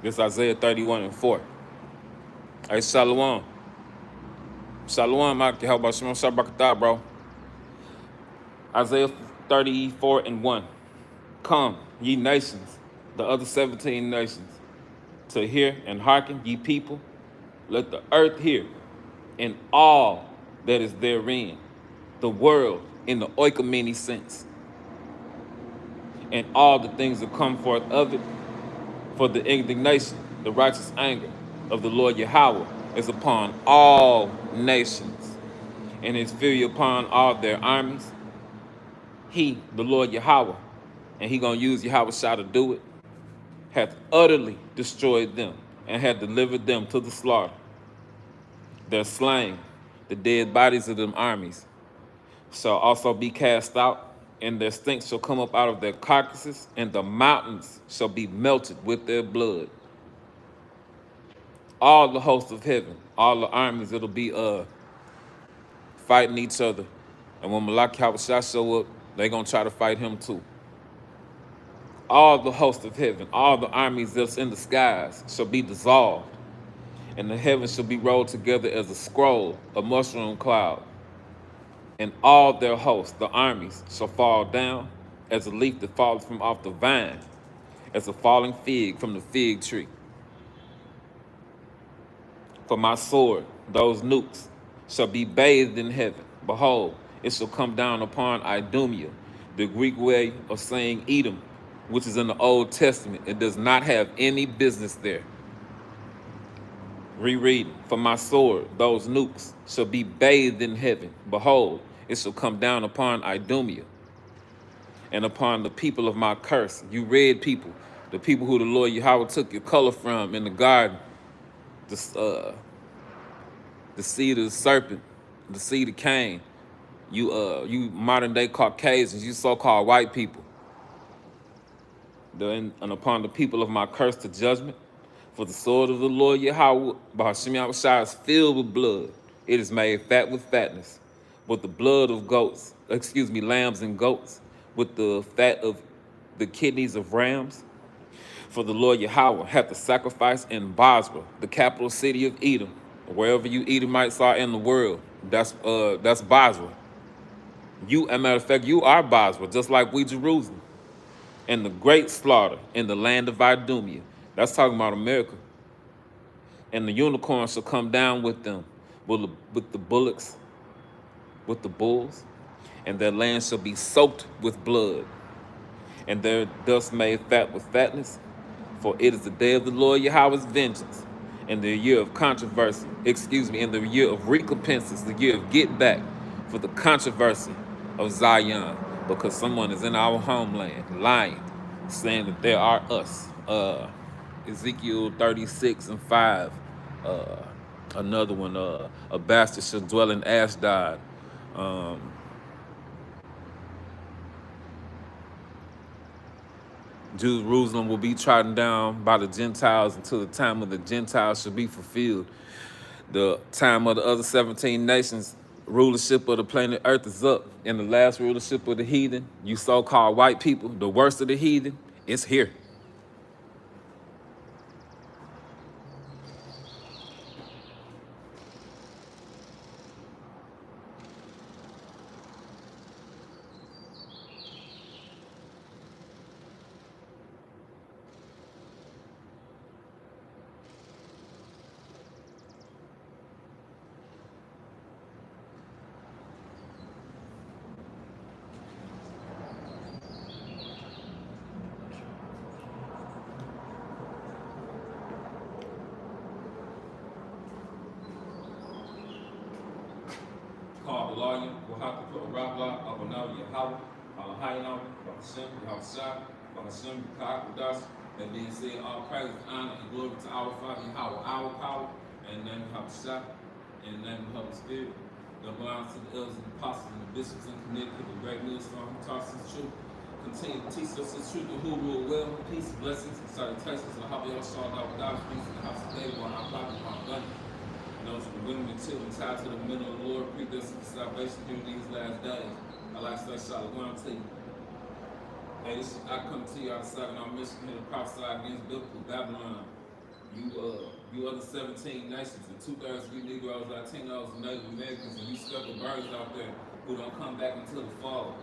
This is Isaiah 31:4. Hey, Shalom. Shalom, YAHAWASHI. Shabbat, bro. Isaiah 34:1. Come, ye nations, the other 17 nations, to hear and hearken, ye people. Let the earth hear, and all that is therein, the world in the oikomene sense, and all the things that come forth of it. For the indignation, the righteous anger of the Lord Yahweh is upon all nations, and his fury upon all their armies. He, the Lord Yahweh, and he gonna use YAHAWASHI to do it, hath utterly destroyed them, and hath delivered them to the slaughter. Their slain, the dead bodies of them armies, shall also be cast out, and their stink shall come up out of their carcasses, and the mountains shall be melted with their blood. All the hosts of heaven, all the armies, it'll be fighting each other. And when Malak YAHAWASHI show up, they gonna try to fight him too. All the hosts of heaven, all the armies that's in the skies shall be dissolved, and the heavens shall be rolled together as a scroll, a mushroom cloud. And all their hosts, the armies, shall fall down as a leaf that falls from off the vine, as a falling fig from the fig tree. For my sword, those nukes, shall be bathed in heaven. Behold, it shall come down upon Idumea, the Greek way of saying Edom, which is in the Old Testament. It does not have any business there. Rereading. For my sword, those nukes, shall be bathed in heaven. Behold, it shall come down upon Idumea, and upon the people of my curse. You red people, the people who the Lord Yahweh took your color from in the garden, the seed of the serpent, the seed of Cain. You modern day Caucasians, you so-called white people. And upon the people of my curse to judgment. For the sword of the Lord Yahweh, YAHAWASHI, is filled with blood. It is made fat with fatness, with the blood of goats, lambs and goats, with the fat of the kidneys of rams. For the Lord Yahweh hath the sacrifice in Basra, the capital city of Edom. Wherever you Edomites are in the world, that's Basra. You, as a matter of fact, you are Basra, just like we Jerusalem. And the great slaughter in the land of Idumea. That's talking about America. And the unicorns shall come down with them, with the bullocks, with the bulls, and their land shall be soaked with blood, and their dust made fat with fatness. For it is the day of the Lord Yahweh's vengeance, and the year of controversy, and the year of recompenses, the year of get back for the controversy of Zion, because someone is in our homeland lying, saying that there are us. Ezekiel 36:5. Another one, a bastard shall dwell in Ashdod. Jerusalem will be trodden down by the Gentiles until the time of the Gentiles shall be fulfilled. The time of the other 17 nations, rulership of the planet Earth is up. And the last rulership of the heathen, you so-called white people, the worst of the heathen, it's here. Called the lawyer, will have to put a rock block up on Yahweh, and then say all praise, honor, and glory to our Father Yahweh, our power, and the name of Shah, and the name of the Holy Spirit. That belongs to the elders and the apostles and the bishops in Connecticut, the great millstone who taught us the truth. Continue to teach us the truth and who rule well, peace, blessings, and salutations of YAHAWASHI, without peace in the house of David, while our Father is on gun. Those who are women and children tied to the middle of the Lord, predestined for salvation during these last days. I like to say shalom to you. Hey, I come to you outside of our mission here to prophesy against biblical Babylon. You other 17 nations, and 2/3 of you Negroes, Latinos, and Native Americans, and you birds out there who don't come back until the fall.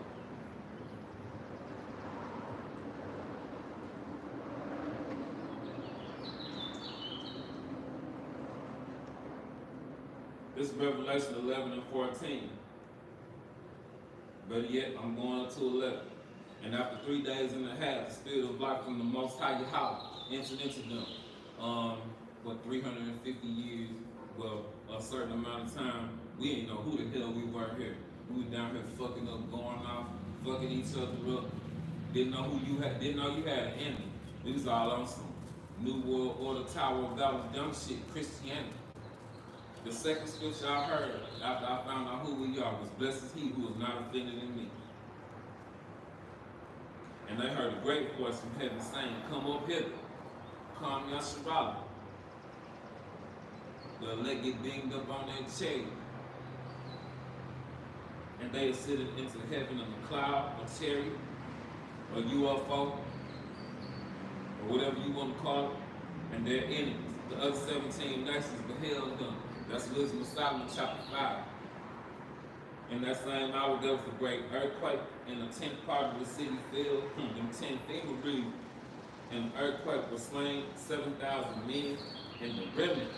This is Revelation 11 and 14. Better yet, I'm going up to 11. And after 3 days and a half, the Spirit of life from the Most High YAHAWAH entered into them. For 350 years, well, a certain amount of time, we didn't know who the hell we were here. We were down here fucking up, going off, fucking each other up. Didn't know who you had, didn't know you had an enemy. We was all on some New World Order, Tower of Babel, dumb shit, Christianity. The second scripture I heard after I found out who we are was, blessed is he who is not offended in me. And they heard a great voice from heaven saying, come up hither, come YAHAWASHI. The elect get beamed up on their chariot. And they ascended into heaven in a cloud, a chariot, a UFO, or whatever you want to call it, and their enemies. The other 17 nations beheld them. That's Wisdom of Solomon, chapter 5. In that same hour, there was a great earthquake, and the 10th part of the city fell. And 10 feet were breathed, and the earthquake was slain 7,000 men, and the remnant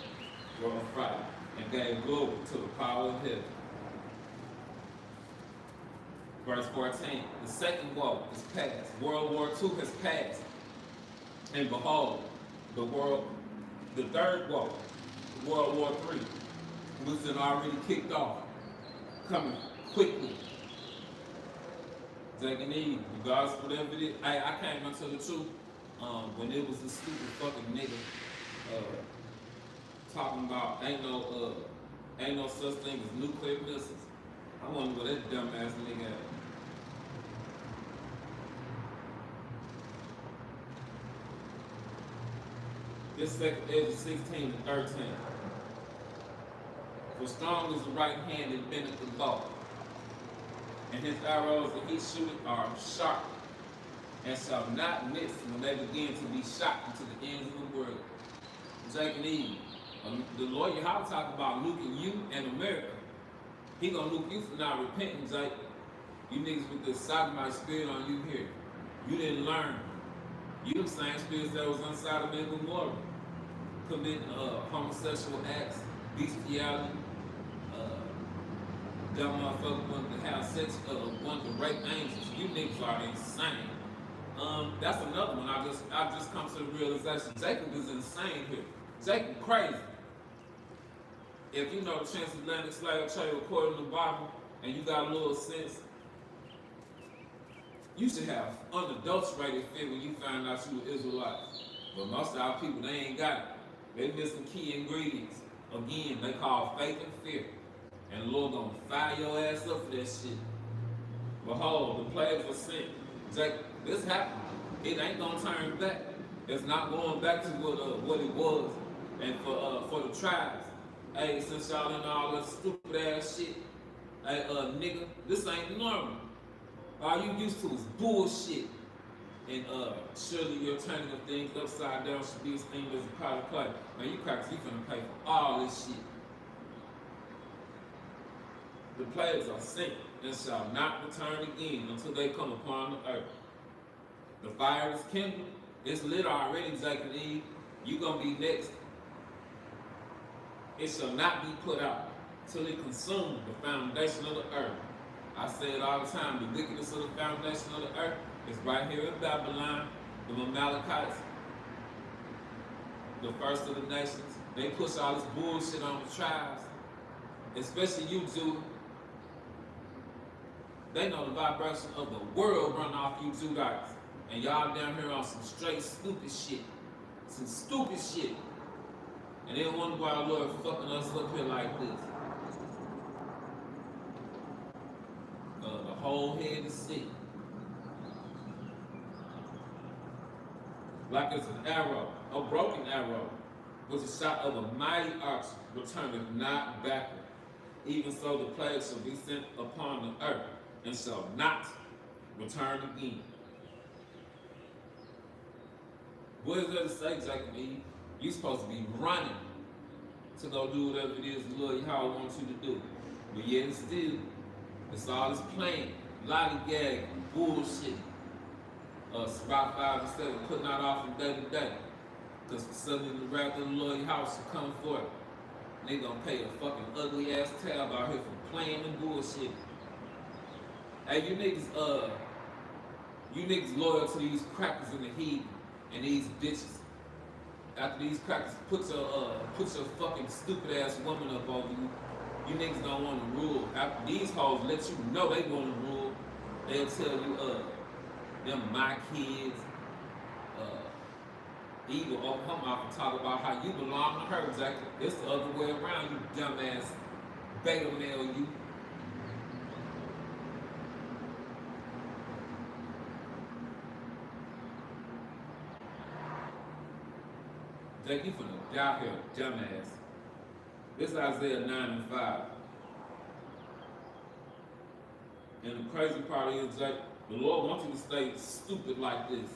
were affrighted, and gave glory to the power of heaven. Verse 14, the second woe is past. World War II has passed. And behold, the third woe, World War III, which had already kicked off, coming quickly. Taking heed, regardless of whatever it is. I came into the truth when it was a stupid fucking nigga talking about ain't no such thing as nuclear missiles. I wonder where that dumbass nigga at. This second is 16 and 13. For strong is the right hand and bendeth the bow, and his arrows that he shooteth are sharp, and shall not miss when they begin to be shot into the ends of the world. Taking heed. The Lord YAHAWAH talk about nuking you and America. He gonna nuke you for not repenting, Jake. You niggas with this sodomite spirit on you here. You didn't learn. You them same spirits that was inside of Mahgan HaAhmath, committing homosexual acts, bestiality, dumb motherfuckers wanted to have sex, wanted to rape angels. You niggas are insane. That's another one. I just come to the realization. Jacob is insane here. Jacob crazy. If you know the transatlantic slave trade according to the Bible, and you got a little sense, you should have unadulterated fear when you find out you were Israelites. But most of our people, they ain't got it. They missing key ingredients. Again, they call faith and fear. And the Lord gonna fire your ass up for that shit. Behold, the plagues were sent. Jacob, this happened. It ain't gonna turn back. It's not going back to what it was. And for the tribes, hey, since y'all in all that stupid ass shit, hey, nigga, this ain't normal. All you used to is bullshit. And surely your turning of things upside down should be esteemed as a pot of clay. Man, you crackers, you finna pay for all this shit. The plagues are sent and shall not return again until they come upon the earth. The fire is kindled. It's lit already, Jacob and Eve. You gonna be next. It shall not be put out till it consumes the foundation of the earth. I say it all the time, the wickedness of the foundation of the earth is right here in Babylon. The Amalekites, the first of the nations, they push all this bullshit on the tribes, especially you, Judah. They know the vibration of the world run off you Judites. And y'all down here on some straight stupid shit. Some stupid shit. And they wonder why our Lord fucking us up here like this. The whole head is sick. Like it's an arrow, a broken arrow, with a shot of a mighty arch, returneth not backward. Even so the plague shall be sent upon the earth, and shall not return again. What is there to say, Jacob and Eve? You supposed to be running to go do whatever it is the Lord Yahweh wants you to do. But yet and still, it's all this playing, lollygag, bullshit. Spot 5 and 7, putting out off from day to day. Because for suddenly the wrath of the Lord Yahweh should come forth. They gonna pay a fucking ugly ass tab out here for playing and bullshit. Hey, you niggas loyal to these crackers in the heat and these bitches. After these crackers put your fucking stupid ass woman up over you, you niggas don't want to rule. After these hoes let you know they want to rule, they'll tell you, them my kids, Eagle open her mouth and talk about how you belong to her, exactly. It's the other way around, you dumbass beta male, you. Jake, you finna die here, dumbass. This is Isaiah 9 and 5. And the crazy part is, Jake, the Lord wants you to stay stupid like this.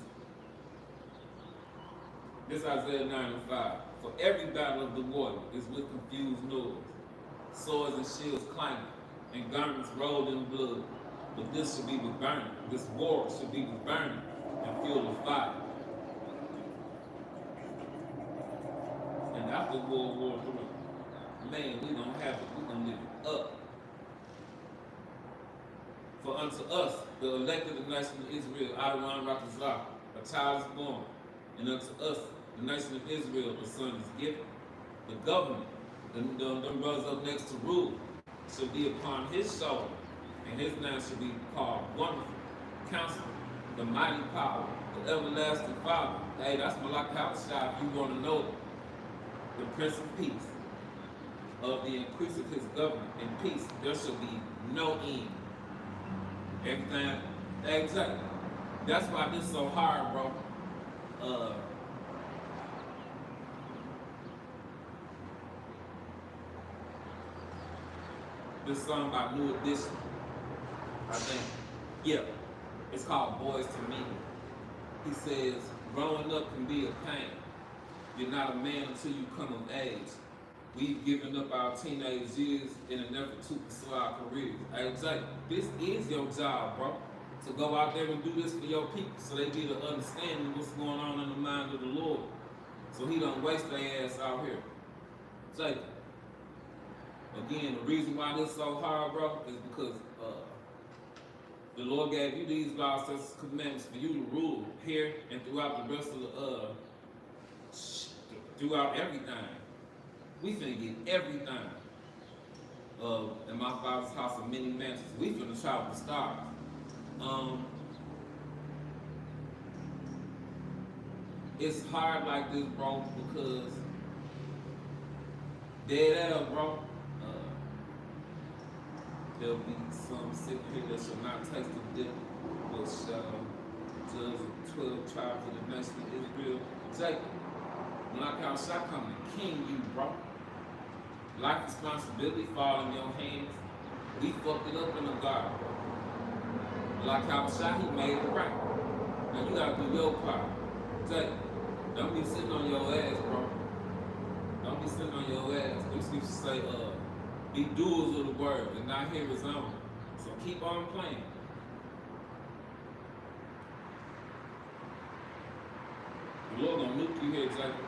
This is Isaiah 9 and 5. For every battle of the water is with confused noise, swords and shields clanging, and garments rolled in blood. But this should be with burning. This war should be with burning and fuel of fire. And after World War III, man, we gonna have it. We gonna live it up. For unto us, the elected of the nation of Israel, out of one Rakazah, a child is born. And unto us, the nation of Israel, a son is given. The government, them brothers up next to rule, shall be upon his shoulder. And his name shall be called Wonderful, Counselor, the Mighty Power, the Everlasting Father. Hey, that's Mahgan HaAhmath if you want to know it. The Prince of Peace. Of the increase of his government and peace, there shall be no end. Everything, exactly. That's why this is so hard, bro. This song by New Edition, I think. Yeah, it's called Boys to Me. He says, growing up can be a pain. You're not a man until you come of age. We've given up our teenage years in an effort to pursue our careers. Exactly. This is your job, bro. To go out there and do this for your people so they get an understanding of what's going on in the mind of the Lord. So he don't waste their ass out here. Jacob. Again, the reason why this is so hard, bro, is because the Lord gave you these laws, statutes, commandments for you to rule here and throughout the rest of the, throughout everything. We finna get everything. In my Father's house of many mansions. We finna travel the stars. It's hard like this, bro, because dead ass, bro. There'll be some sick here that shall not taste the death, but shall judge the 12 tribes of the nation of Israel. Jacob, Mahgan HaAhmath come to king you, bro. Life responsibility fall in your hands. We fucked it up in the garden. Mahgan HaAhmath, he made it right. Now you gotta do your part. Jacob, don't be sitting on your ass, bro. Don't be sitting on your ass. Them scriptures say, be doers of the word and not hearers only. So keep on playing. The Lord gonna nuke you here, Jacob.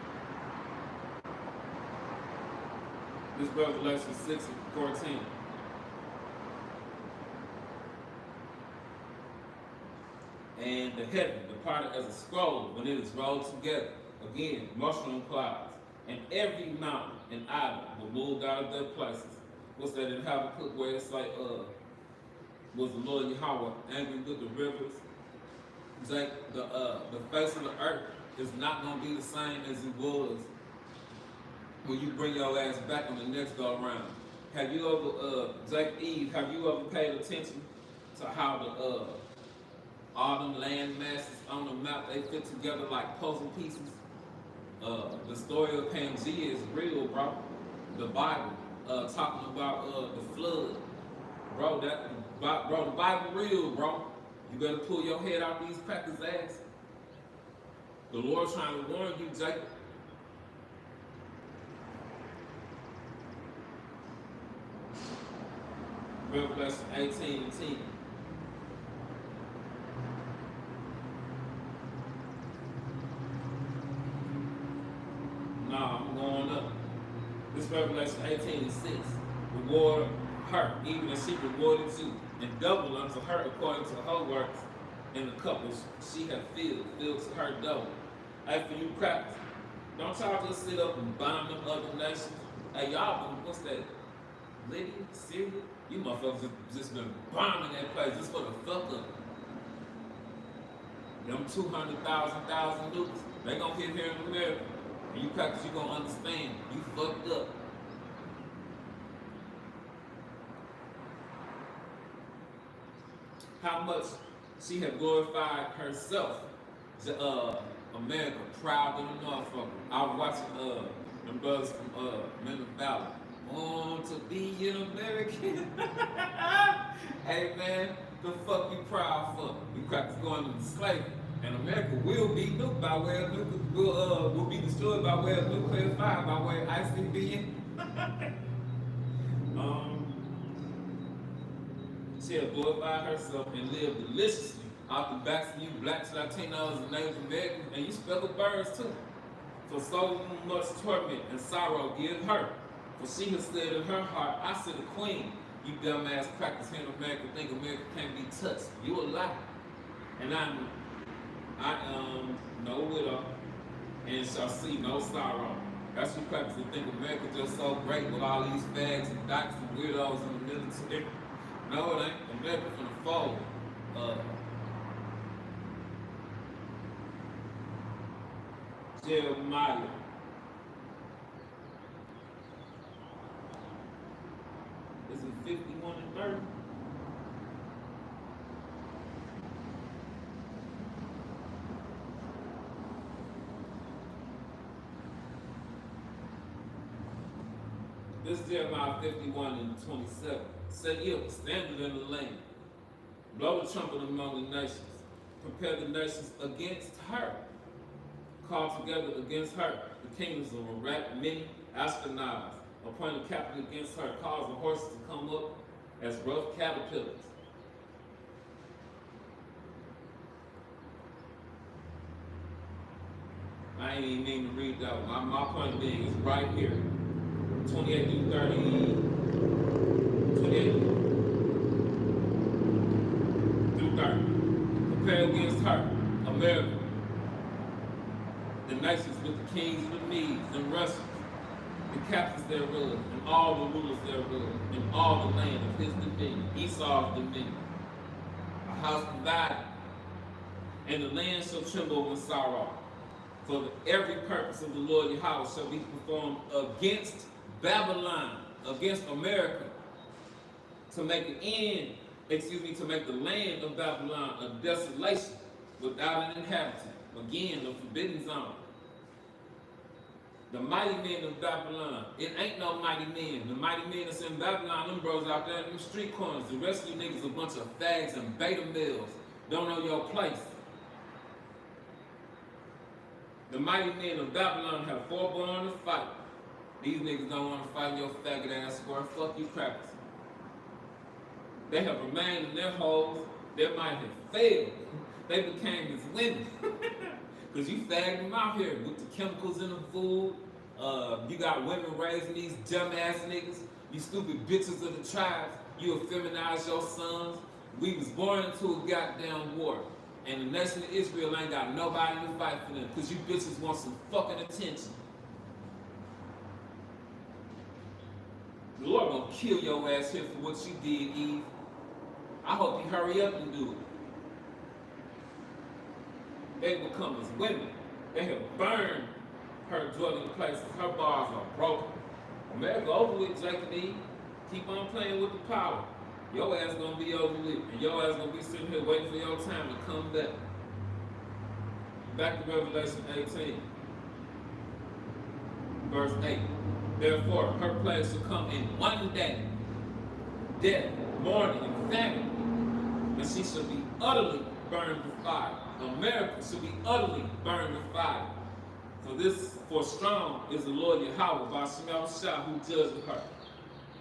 This Revelation 6 and 14. And the heaven departed as a scroll when it is rolled together. Again, mushroom clouds. And every mountain and island were moved out of their places. What's that in Habakkuk where it's like, was the Lord Yahweh angry with the rivers? It's like the face of the earth is not gonna be the same as it was when you bring your ass back on the next go around. Have you ever, Eve, have you ever paid attention to how the all them land masses on the map, they fit together like puzzle pieces? The story of Pangea is real, bro. The Bible, talking about the flood. Bro, the Bible real, bro. You better pull your head out these crackers' ass. The Lord trying to warn you, Jacob. Revelation 18 and 10. Nah, I'm going up. This Revelation 18 and 6. Reward her, even as she rewarded you, and double unto her according to her works in the cup which she hath filled to her double. Hey, for you crackers, don't y'all just sit up and bomb them other nations? Hey, y'all, what's that? Libya, Syria? You motherfuckers just been bombing that place just for the fuck up. Them 200,000 nukes, they gonna hit here in America. And you crackers, you gonna understand. You fucked up. How much she had glorified herself. America, proud of the motherfucker. I was watching them brothers from Men of Valor. Want to be an American. Hey man, the fuck you proud for? You crackers going into slavery. And America will be nuked by way of nuclear, will be destroyed by way of nuclear fire, by way of ICBM. She had glorified herself and lived deliciously out the backs of you blacks, Latinos, and Native Americans, and you speckled birds too. For so much torment and sorrow give her. For she has said in her heart, I said the queen, you dumbass crackers here in America think America can't be touched. You a lie. And I no widow, and shall see no sorrow. That's what crackers who think America just so great with all these fags and docs and weirdos in the military. No, it ain't. America finna fall. Jeremiah. Is it 51 and 30? This is Jeremiah 51 and 27. Set ye up a standard in the land. Blow the trumpet among the nations. Prepare the nations against her. Call together against her the kingdoms of Iraq, Mini, Ashkenaz. Appoint a captain against her. Cause the horses to come up as rough caterpillars. I ain't even mean to read that one. My point being is right here. 28 through 30, 28 through 30. Prepare against her, America, the nations with the kings of the Medes and Russians, the captains thereof, and all the rulers thereof, and all the land of his dominion, Esau's dominion. A house divided, and the land shall tremble with sorrow. For every purpose of the Lord YAHAWAH shall be performed against Babylon, against America, to make to make the land of Babylon a desolation without an inhabitant. Again, the forbidden zone. The mighty men of Babylon, it ain't no mighty men. The mighty men that's in Babylon, them bros out there in them street corners. The rest of you niggas a bunch of fags and beta males. Don't know your place. The mighty men of Babylon have forborne to fight. These niggas don't want to fight your faggot ass square. Fuck you crackers. They have remained in their holes. Their might have failed. They became as women. Because you fagged them out here with the chemicals in the food. You got women raising these dumbass niggas. You stupid bitches of the tribes. You effeminize your sons. We was born into a goddamn war. And the nation of Israel ain't got nobody to fight for them. Because you bitches want some fucking attention. The Lord gonna kill your ass here for what you did, Eve. I hope you hurry up and do it. They become as women. They have burned her dwelling places. Her bars are broken. America over with, Jacob Eve. Keep on playing with the power. Your ass gonna be over with. And your ass gonna be sitting here waiting for your time to come back. Back to Revelation 18. Verse 8. Therefore, her plague shall come in one day. Death, mourning, and famine. And she shall be utterly burned with fire. America shall be utterly burned with fire. For strong is the Lord YAHAWAH by YAHAWASHI who judgeth her.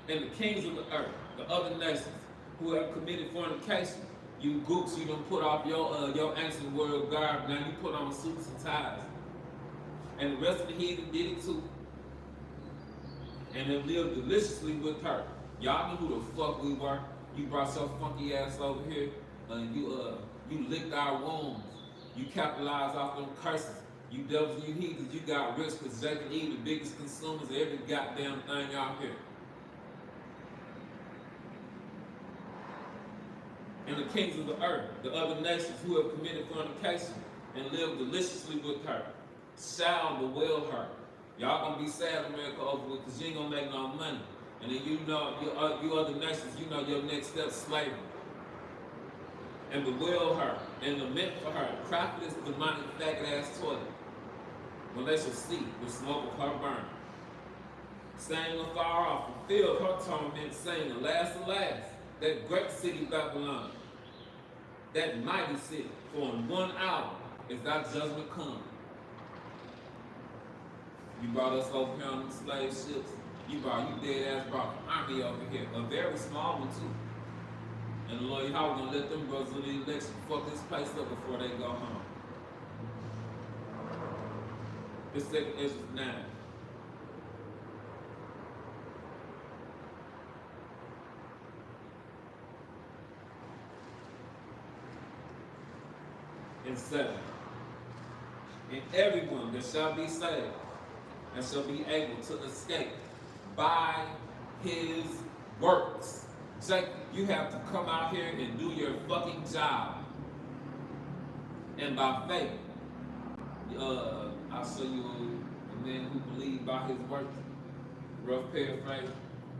And the kings of the earth, the other nations, who have committed fornication. You gooks, you done put off your ancient world garb, now you put on suits and ties. And the rest of the heathen did it too. And have lived deliciously with her. Y'all knew who the fuck we were. You brought your funky ass over here, and you licked our wounds. You capitalized off them curses. You devils and you heathens, you got rich because Jacob and Eve, the biggest consumers of every goddamn thing out here. And the kings of the earth, the other nations who have committed fornication and lived deliciously with her, shall bewail her. Y'all gonna be sad, America, over it, because you ain't gonna make no money. And then you know, you other nations, you know your next step slavery. And bewail her, and lament for her, craftless, demonic, faggot-ass toilet, when they shall see the smoke of her burn. Saying afar off, fulfilled her torment, saying, alas, alas, that great city Babylon, that mighty city, for in 1 hour is thy judgment come. You brought us over here on them slave ships. You dead ass brought an army over here, a very small one too. And the Lord Yahweh gonna let them brothers in the election fuck this place up before they go home. This second Ezra 9. And 7. And everyone that shall be saved and shall be able to escape by his works. Jacob, you have to come out here and do your fucking job. And by faith, I'll show you a man who believed by his works. Rough paraphrase,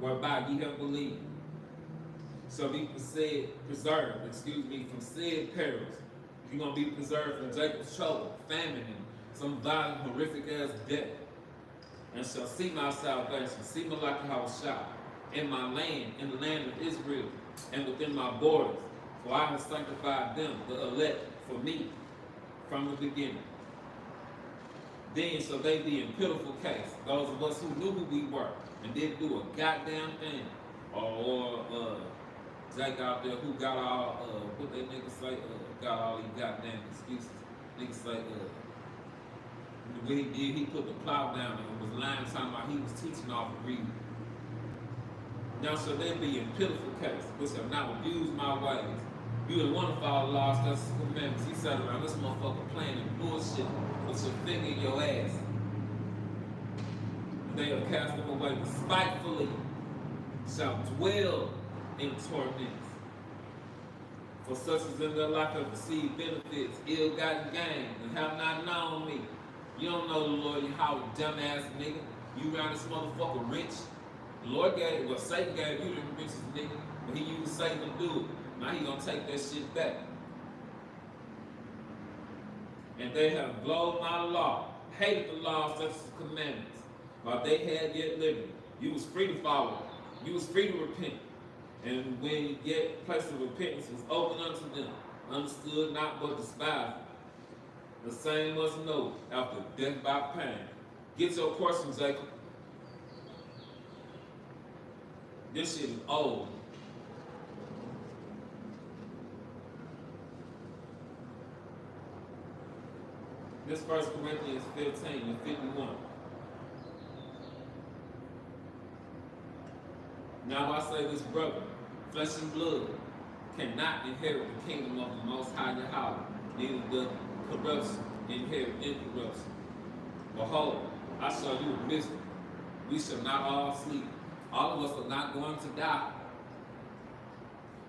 whereby ye have believed. Shall be preserved, from said perils. You're going to be preserved from Jacob's trouble, famine, and some violent, horrific ass death. And shall see my salvation, see YAHAWASHI, in my land, in the land of Israel, and within my borders. For I have sanctified them, the elect, for me, from the beginning. Then shall they be in pitiful case, those of us who knew who we were, and didn't do a goddamn thing. Or Jake out there who got all, what they niggas say, got all these goddamn excuses. Niggas say, what he did, he put the plow down and was lying talking about he was teaching off of reading. Now shall they be in pitiful case, which have not abused my ways. You would want to follow the laws, statutes, and commandments. He sat around this motherfucker playing and bullshit with your finger in your ass. They have cast them away despitefully, shall dwell in torments. For such as in their life have received benefits, ill-gotten gain, and have not known me. You don't know the Lord Yahweh, dumbass nigga. You around this motherfucker rich. The Lord Satan gave you the richest nigga, but he used Satan to do it. Now he gonna take that shit back. And they have blown my law, hated the law, such as commandments, while they had yet liberty. You was free to follow. You was free to repent. And when yet place of repentance was open unto them, understood not but despised. The same must know after death by pain. Get your portion, Jacob. This shit is old. This 1 Corinthians 15 and 51. Now I say this, brother, flesh and blood cannot inherit the kingdom of the Most High Yahweh, neither does corruption inherit incorruption. Behold, I show you a mystery. We shall not all sleep. All of us are not going to die,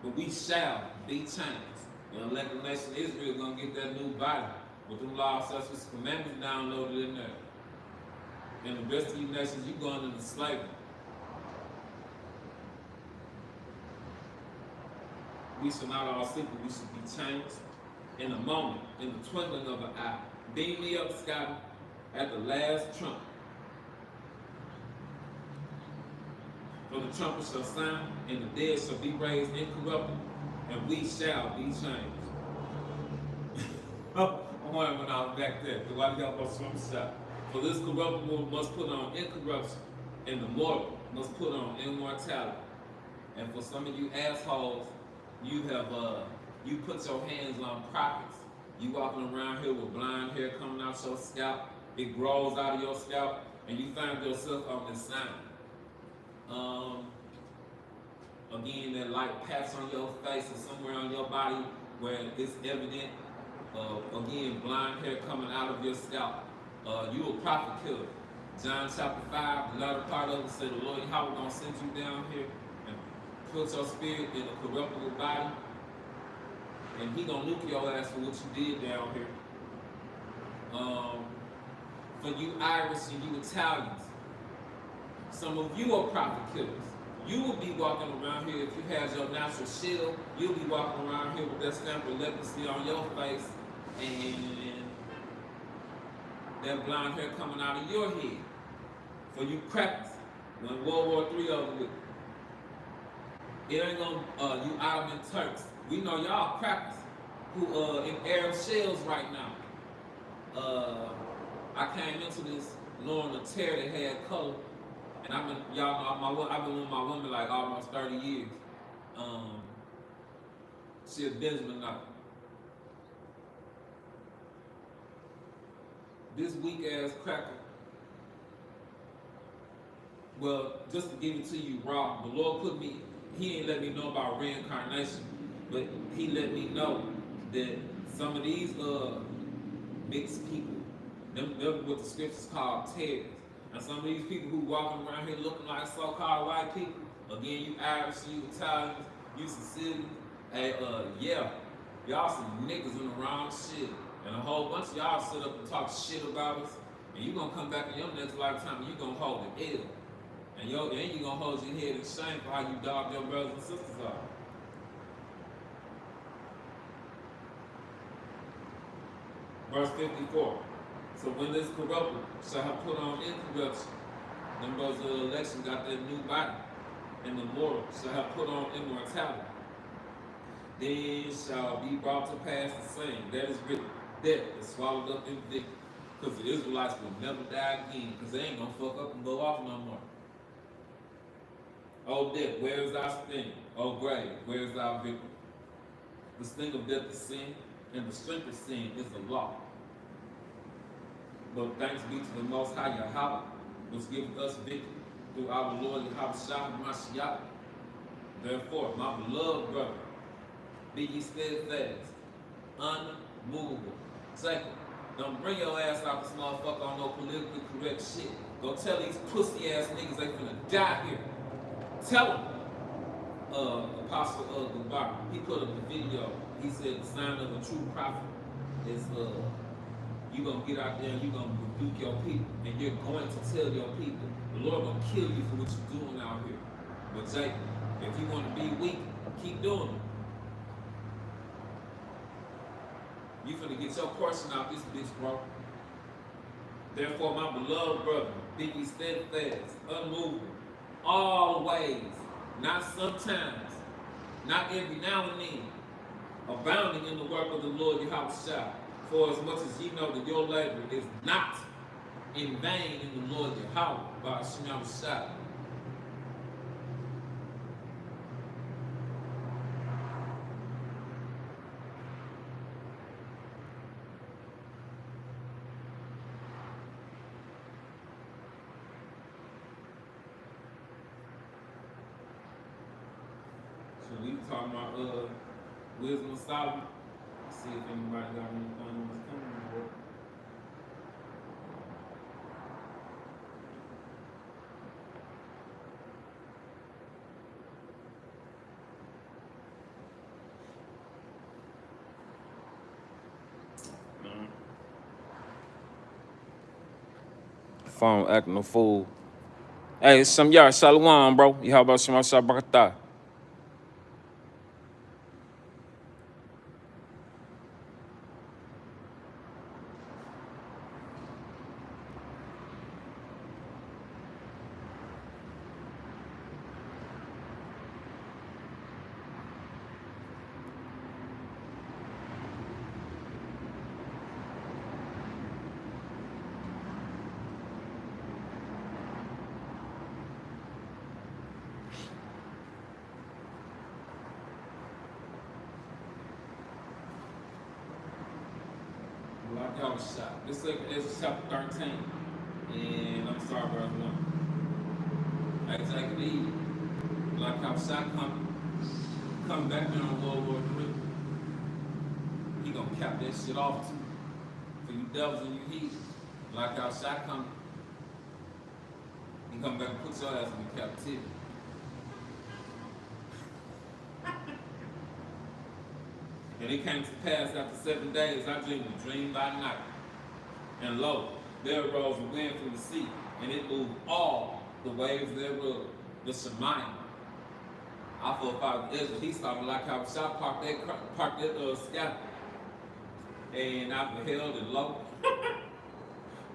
but we shall be changed. And elect the nation of Israel is going to get that new body with them laws, such as commandments downloaded in there. And the rest of you nations, you going into slavery. We shall not all sleep, but we should be changed in a moment, in the twinkling of an eye. Beam me up, Scotty, at the last trump. For the trumpet shall sound, and the dead shall be raised incorruptible, and we shall be changed. I'm wondering when I was back there, because why do y'all go swim shot? For this corruptible must put on incorruption, and the mortal must put on immortality. And for some of you assholes You have you put your hands on prophets. You walking around here with blind hair coming out your scalp. It grows out of your scalp, and you find yourself on this sign. Again, that light patch on your face or somewhere on your body where it's evident. Again, blind hair coming out of your scalp. You a prophet killer. John chapter 5, the latter part of it said, the Lord Yahawah gonna send you down here and put your spirit in a corruptible body, and he gonna nuke your ass for what you did down here. For you Irish and you Italians, some of you are prophet killers. You will be walking around here if you have your natural shield. You'll be walking around here with that stamp of leprosy on your face and that blonde hair coming out of your head. For you crackers, when World War III over with, it ain't gonna, you Ottoman Turks. We know y'all crackers who in Arab shells right now. I came into this knowing the tear that had color, and I've been, y'all know, I've been with my woman like almost 30 years. She a Benjamin now. This weak ass cracker. Well, just to give it to you raw, the Lord put me, he ain't let me know about reincarnation, but he let me know that some of these mixed people, them what the scriptures call tares. And some of these people who walking around here looking like so-called white people, again, you Irish, you Italians, you Sicilians, hey, yeah, y'all some niggas in the wrong shit. And a whole bunch of y'all sit up and talk shit about us, and you gonna come back in your next lifetime and you gonna hold it ill. And you gonna hold your head in shame for how you dogged your brothers and sisters out. Verse 54. So when this corrupted shall have put on incorruption, them brothers of the election got that new body, and the mortal shall have put on immortality. Then shall be brought to pass the same. That is written, death is swallowed up in victory. Because the Israelites will never die again, because they ain't gonna fuck up and go off no more. O death, where is thy sting? O grave, where is thy victory? The sting of death is sin, and the strength of sin is the law. But thanks be to the Most High YAHAWAH, which giveth us victory through our Lord YAHAWASHI. Therefore, my beloved brother, be ye steadfast, unmovable. Jacob, don't bring your ass out this motherfucker on no politically correct shit. Go tell these pussy ass niggas they finna die here. Tell them. Apostle Gabar, he put up the video. He said the sign of a true prophet is you gonna get out there and you gonna rebuke your people, and you're going to tell your people the Lord gonna kill you for what you're doing out here. But Jacob, if you want to be weak, keep doing it. You finna get your portion out this bitch, bro. Therefore, my beloved brother, be ye steadfast, unmovable, always, not sometimes, not every now and then, abounding in the work of the Lord YAHAWASHI. For as much as ye know that your labor is not in vain in the Lord YAHAWAH, by YAHAWASHI. So we talking about wisdom of Solomon. See if anybody got anything on this coming board. Phone acting a fool. Hey, it's some yard shalom, bro. You how about Shema Shabakata? YAHAWASHI. This is Ezra chapter 13. And I'm sorry, verse 1. I take it easy. Like YAHAWASHI come back during World War III. He gonna cap that shit off too. For you devils and you heathens. Like YAHAWASHI he come back and put your ass in captivity. And it came to pass after 7 days, I dreamed a dream by night. And lo, there arose a wind from the sea, and it moved all the waves thereof, the Shemayim. I thought Father Ezra, he saw me like YAHAWASHI parked that scalp. And I beheld and lo,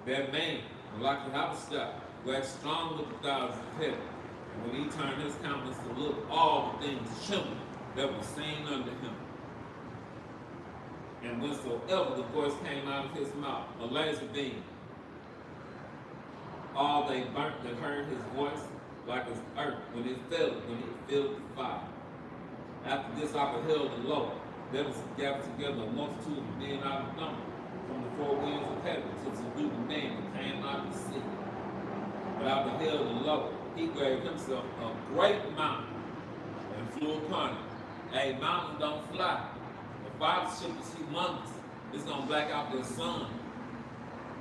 that man, like YAHAWASHI, waxed strong with the gods of heaven. And when he turned his countenance to look, all the things trembled that were seen under him. And whensoever the voice came out of his mouth, a laser beam, all they burnt that heard his voice, like as earth when it filled the fire. After this I beheld, and lo, there was gathered together a multitude of men out of number, from the four winds of heaven, to subdue the man that came out of the sea. But I beheld, and lo, he gave himself a great mountain, and flew upon it. A mountain don't fly. The fathership is humongous. It's gonna black out the sun.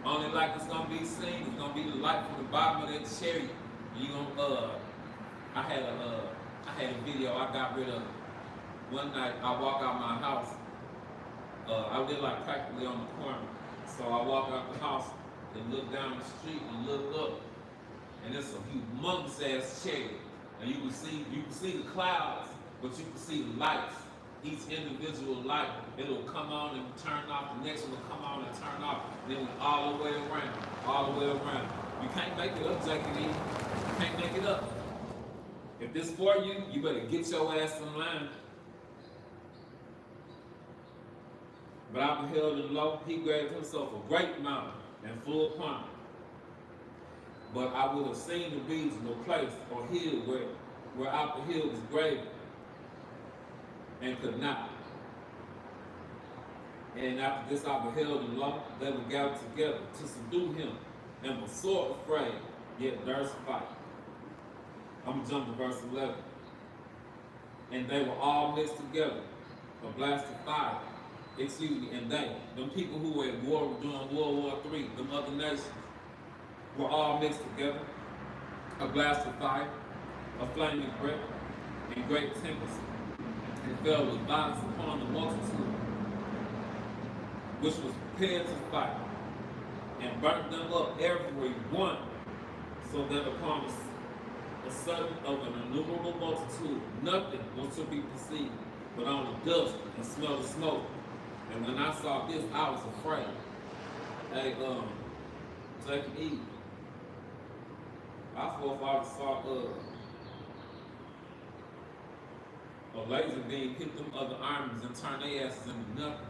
Only light that's gonna be seen is gonna be the light from the bottom of that chariot. You gonna I had a video I got rid of. One night I walk out my house. I live like practically on the corner. So I walk out the house and look down the street and look up. And it's a humongous ass chariot. And you can see the clouds, but you can see the lights. Each individual light, it'll come on and turn off, the next one will come on and turn off, then all the way around. You can't make it up, Jake and Eve. You can't make it up. If this for you, you better get your ass in line. But I beheld, and lo, he gave himself a great mountain and flew upon it. But I would have seen the reasonable place or hill where out the hill was greater, and could not. And after this I beheld, and lo, they were gathered together to subdue him, and were sore afraid, yet durst fight. I'm going to jump to verse 11. And they were all mixed together, a blast of fire. And they, them people who were at war during World War III, them other nations, were all mixed together, a blast of fire, a flaming breath, and great tempest, and fell with violence upon the multitude, which was prepared to fight, and burnt them up every one, so that upon a sudden of an innumerable multitude, nothing was to be perceived, but only dust and smell of smoke. And when I saw this, I was afraid. Hey, take it easy. Our forefathers saw a laser beam hit them other armies and turn their asses into nothing.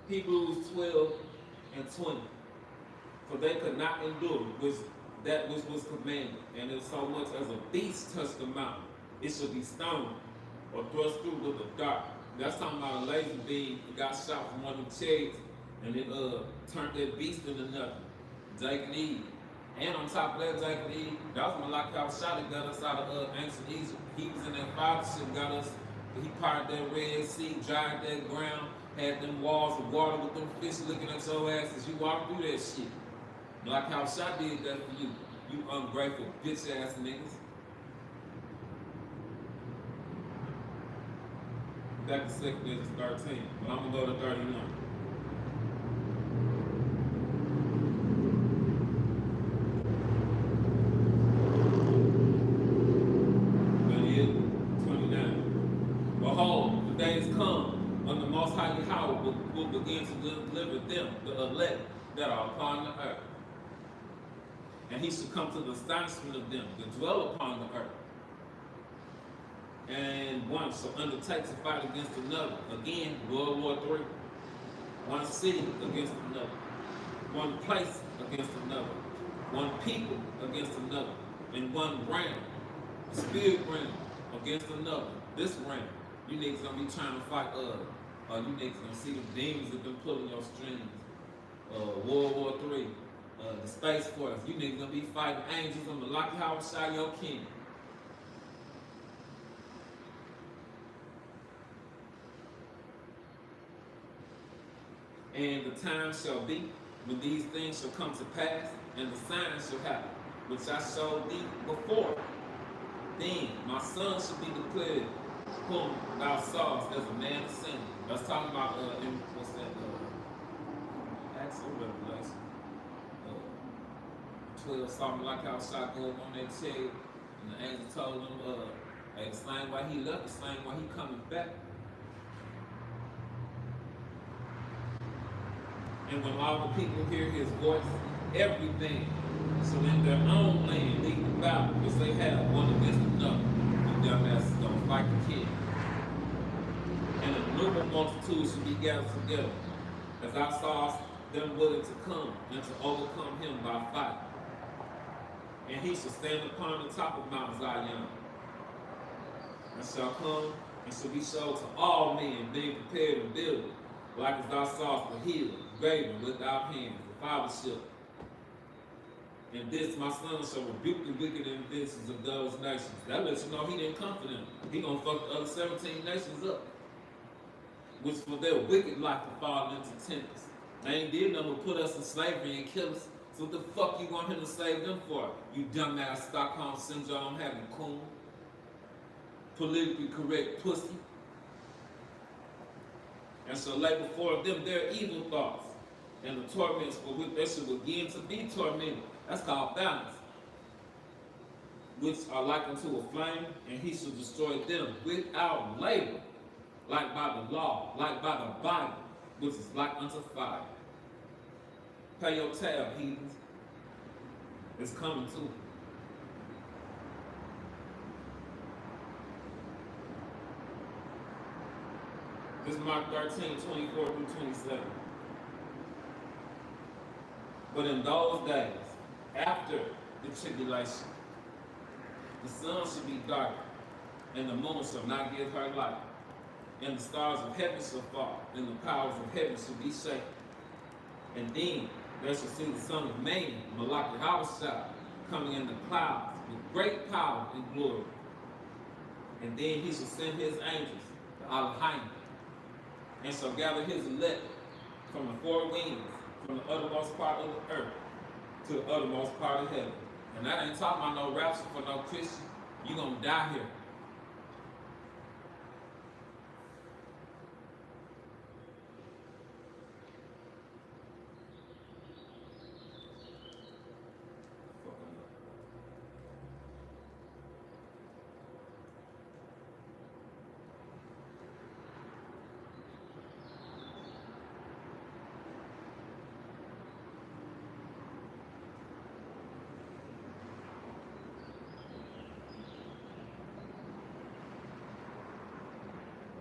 Hebrews 12 and 20. For they could not endure that which was commanded, and if so much as a beast touched the mountain, it should be stoned or thrust through with a dart. That's talking about a laser beam that got shot from one of the chariots, and it turned that beast into nothing. Jake and Eve. And on top of that, Jake and Eve, that was when YAHAWASHI that got us out of ancient Egypt. He was in that fathership, got us, he parted that Red Sea, dried that ground, had them walls of water with them fish looking at your ass as you walk through that shit. Like how YAHAWASHI did that for you, you ungrateful bitch ass niggas. Back to 2 Corinthians 13, but I'm gonna go to 31. Behold, the days come when the Most High YAHAWAH will begin to deliver them, the elect that are upon the earth. And he shall come to the astonishment of them that dwell upon the earth. And one shall undertake to fight against another. Again, World War III. One city against another. One place against another, one people against another, and one realm, the spirit realm against another. This realm, you niggas gonna be trying to fight you niggas gonna see the demons that been pulling your strings. World War III, the Space Force. You niggas gonna be fighting angels on the YAHAWASHI, your king. And the time shall be when these things shall come to pass, and the signs shall happen, which I showed thee before. Then my son shall be declared, whom thou sawest as a man of sin. That's talking about in what's that? Acts or Revelation. 12 saw me like how shot go on that chair, and the angel told him, hey, the same way he left, the same way he coming back. And when all the people hear his voice, everything, so in their own land, lead the battle, which they have one against another. The dumbasses gonna fight the king. And a numerous multitude should be gathered together, as I saw them willing to come and to overcome him by fight. And he shall stand upon the top of Mount Zion, and shall come and shall be shown to all men, being prepared and building, like as thou sawest the hill, graven without hands, the fathership. And this my son shall rebuke the wicked inventions of those nations. That lets you know he didn't come for them. He gonna fuck the other 17 nations up, which for their wicked life to fall into tempest. They ain't did nothing but put us in slavery and kill us. So what the fuck you want him to save them for? You dumbass Stockholm syndrome having coon, politically correct pussy. And shall lay before them their evil thoughts, and the torments for which they shall begin to be tormented. That's called balance. Which are like unto a flame, and he shall destroy them without labor, like by the law, like by the Bible, which is like unto fire. Pay your tab, heathens. It's coming too. This is Mark 13, 24 through 27. But in those days, after the tribulation, the sun shall be darkened, and the moon shall not give her light, and the stars of heaven shall fall, and the powers of heaven shall be shaken. And then they shall see the Son of Man, Mahgan HaAhmath, coming in the clouds with great power and glory. And then he shall send his angels, the YAHAWAH, and shall gather his elect from the four winds, from the uttermost part of the earth to the uttermost part of heaven. And that ain't talking about no rapture for no Christian. You're gonna die here.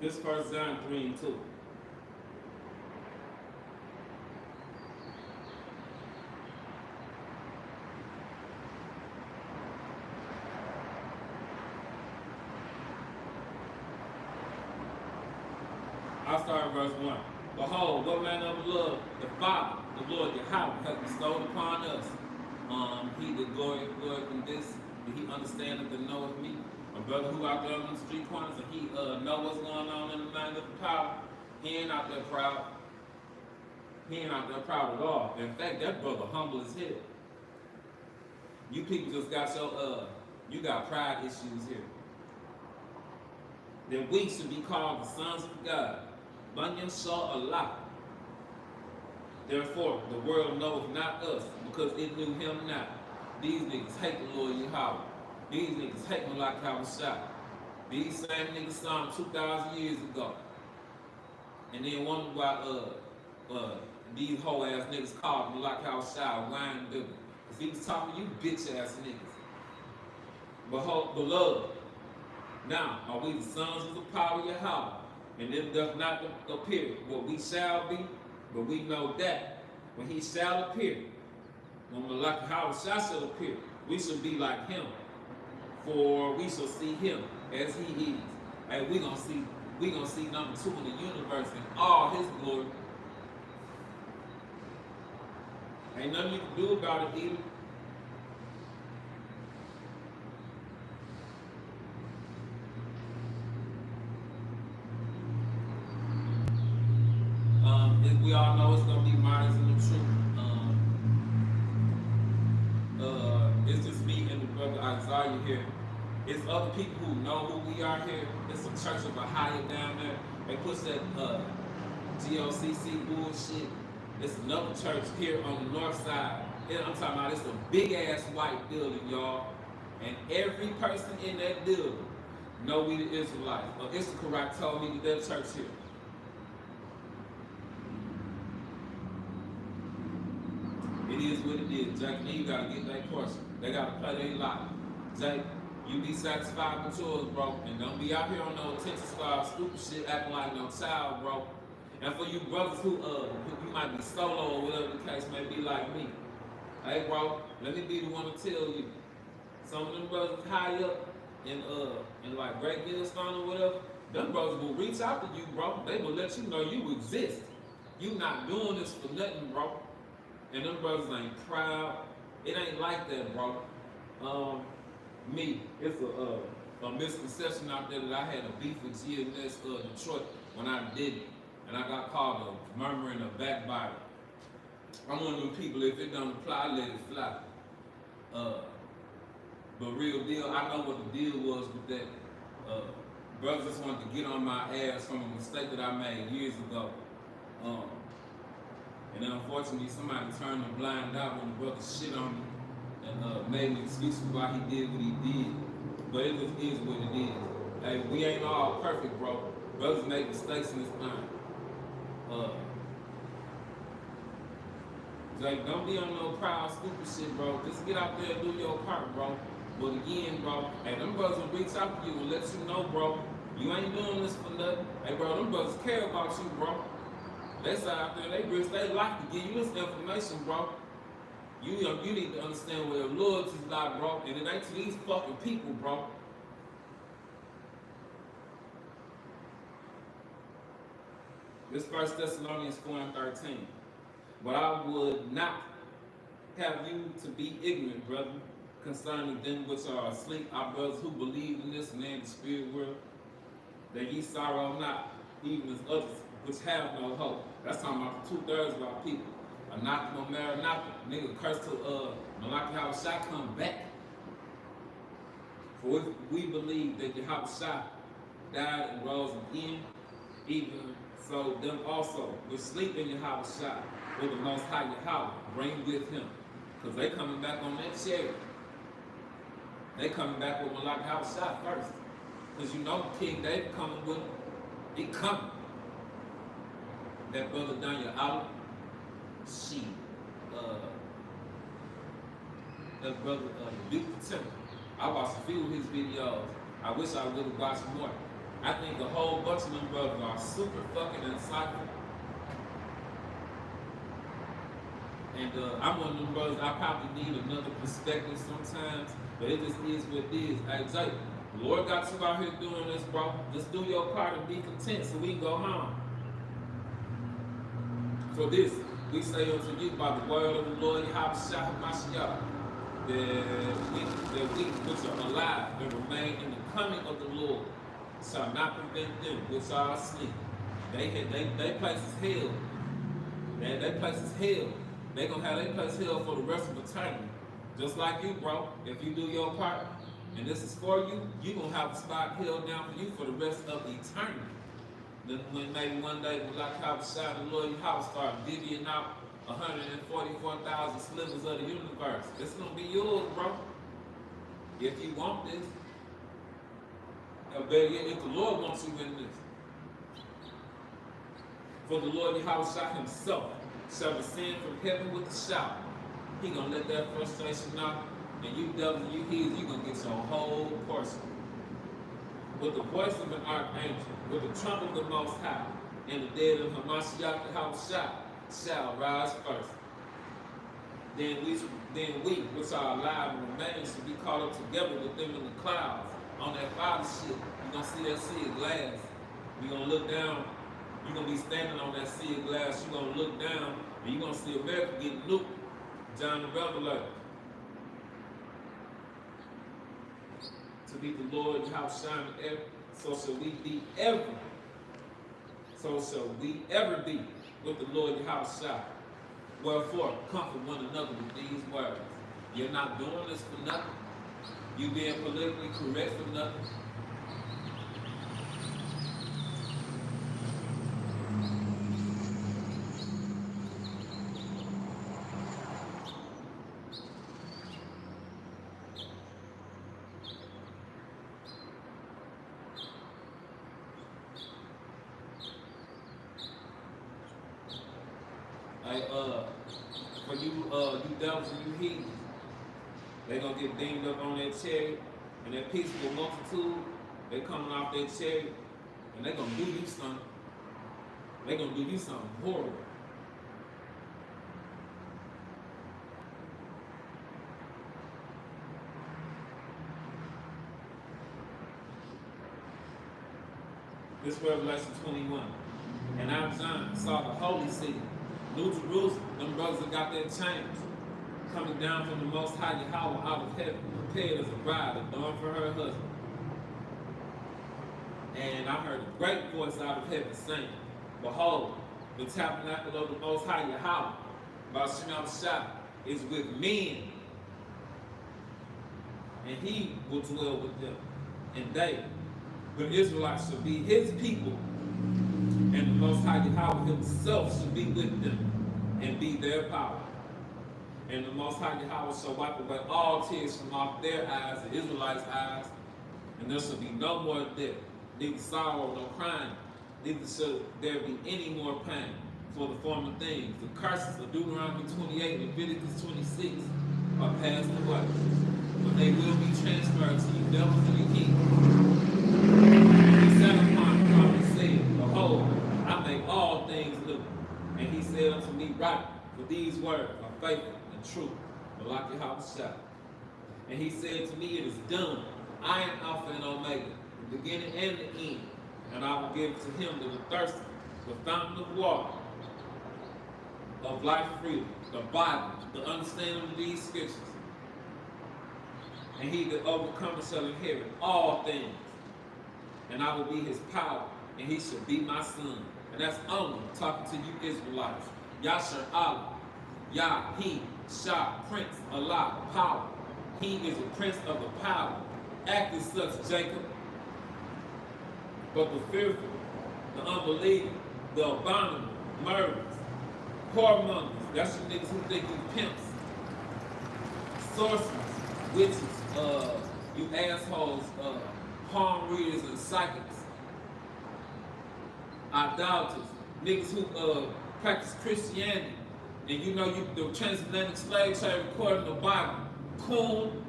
This 1 John 3 and 2. I'll start at verse 1. Behold, what manner of love the Father, the Lord YAHAWAH, hath bestowed upon us. He that glory in this, that he understandeth and knoweth me. My brother who out there on the street corners and he know what's going on in the mind of the power, he ain't out there proud. He ain't out there proud at all. In fact, that brother humble as hell. You people just got your you got pride issues here. That we should be called the sons of God. Bunyan saw a lot. Therefore, the world knoweth not us, because it knew him not. These niggas hate the Lord YAHAWAH. These niggas hate me like I was shot. These same niggas saw him 2,000 years ago. And then wonder why these whole ass niggas called me like I was shot, wine bigger. Because he was talking to you bitch ass niggas. Beloved, now are we the sons of the power of YAHAWAH? And it doth not appear what we shall be, but we know that when he shall appear, When Malak HaWashai shall appear, we shall be like him, for we shall see him as he is. And we gonna see number 2 in the universe in all his glory. Ain't nothing you can do about it either. We all know it's gonna be minds in the truth. It's just me and the brother Isaiah here. It's other people who know who we are here. It's some church of YAHAWAH down there. They push that GOCC bullshit. It's another church here on the north side. And I'm talking about it's a big ass white building, y'all. And every person in that building know we the Israelites. Issachar told me that church here. It is what it is, Jake. And you gotta get that portion. They gotta play their lot. Jake, you be satisfied with yours, bro. And don't be out here on no attention star stupid shit acting like no child, bro. And for you brothers who you might be solo or whatever the case may be like me. Hey bro, let me be the one to tell you. Some of them brothers high up in like Great Millstone or whatever, them brothers will reach out to you, bro. They will let you know you exist. You not doing this for nothing, bro. And them brothers ain't proud. It ain't like that, bro. It's a misconception out there that I had a beef with GNS Detroit when I did it. And I got called a murmuring, a backbiter. I'm one of them people, if it don't apply, I let it fly. But real deal, I know what the deal was with that. Brothers just wanted to get on my ass from a mistake that I made years ago. And then unfortunately, somebody turned a blind eye when the brother shit on me and made an excuse for why he did what he did. But it just is what it is. Hey, we ain't all perfect, bro. Brothers make mistakes in this time. Like, don't be on no proud, stupid shit, bro. Just get out there and do your part, bro. But again, bro, hey, them brothers will reach out to you and let you know, bro, you ain't doing this for nothing. Hey, bro, them brothers care about you, bro. They say out there, they risk their life to give you this information, bro. You need to understand where loyalty is like, bro, and it ain't to these fucking people, bro. This 1 Thessalonians 4:13. But I would not have you to be ignorant, brother, concerning them which are asleep, our brothers who believe in this and in the spirit world, that ye sorrow not, even as others which have no hope. That's talking about 2/3 of our people. A not no maranatha. Nigga curse to Malak HaWashai come back. For if we believe that YAHAWASHI died and rose again, even so them also which sleep in YAHAWASHI will the Most High Yahawah bring with him. Because they coming back on that chariot. They coming back with Malak HaWashai first. Because you know King David coming with him. He coming. That brother Daniel Allah, that brother Duke the Temple. I watched a few of his videos. I wish I would have watched more. I think a whole bunch of them brothers are super fucking insightful. And I'm one of them brothers, I probably need another perspective sometimes, but it just is what it is. Hey, Jake, the Lord got you out here doing this, bro. Just do your part and be content so we can go home. For this, we say unto you by the word of the Lord, YAHAWASHI, that we which are alive and remain in the coming of the Lord shall not prevent them which are asleep. They place is hell. They place is hell. They gonna have their place hell for the rest of eternity. Just like you, bro. If you do your part, and this is for you, you gonna have a spot held down for you for the rest of eternity. Then when maybe one day when Malak HaWashai, the Lord Yahawah start divvying out 144,000 slivers of the universe, it's gonna be yours, bro. If you want this. Or better yet, if the Lord wants you in this. For the Lord Yahawah himself shall descend from heaven with a shout. He gonna let that frustration out, and you devils and you heathens, you gonna get your whole portion. With the voice of an archangel, with the trumpet of the Most High, and the dead of Hamashiach the HaWashai shall rise first. then we, which are alive and remain, should be caught up together with them in the clouds on that Father ship. You're gonna see that sea of glass. You're gonna look down. You're gonna be standing on that sea of glass. You're gonna look down, and you're gonna see America getting nuked. John the Revelator. To be the Lord, YAHAWASHI, ever. So shall we be ever. So shall we ever be with the Lord YAHAWASHI. Wherefore, comfort one another with these words. You're not doing this for nothing. You being politically correct for nothing. For you devils and you heathens, they gonna get dinged up on that chariot, and that peaceful multitude, they coming off that chariot, and they gonna do you something. They gonna do you something horrible. This Revelation 21. And I, John, saw the holy city, New Jerusalem, them brothers that got their chains, coming down from the Most High YAHAWAH out of heaven, prepared as a bride adorned for her husband. And I heard a great voice out of heaven saying, Behold, the tabernacle of the Most High YAHAWAH, YAHAWASHI, is with men, and he will dwell with them. And they, the Israelites, shall be his people, and the Most High YAHAWAH himself shall be with them and be their power. And the Most High YAHAWAH shall wipe away all tears from off their eyes, the Israelites' eyes, and there shall be no more death, neither sorrow nor crying, neither shall there be any more pain for the former things. The curses of Deuteronomy 28 and Leviticus 26 are passed away, but they will be transferred to you devils and you kings. He sat upon the throne and said, Behold, I make all things new. And he said unto me, Write, for these words are faithful and true, but like YAHAWASHI. And he said to me, It is done. I am Alpha and Omega, the beginning and the end. And I will give to him that is thirsty the fountain of water of life freely, the Bible, the understanding of these scriptures. And he that overcometh shall inherit all things. And I will be his power, and he shall be my son. And that's only talking to you Israelites. Yasher Allah, Yah, he, Shah, Prince, Allah, power. He is the prince of the power. Act as such, Jacob. But the fearful, the unbelieving, the abominable, murderers, whoremongers, that's the niggas who think you pimps, sorcerers, witches, you assholes, palm readers and psychics, idolaters, niggas who practice Christianity, and you know you the transatlantic slave trade according to the Bible, coon,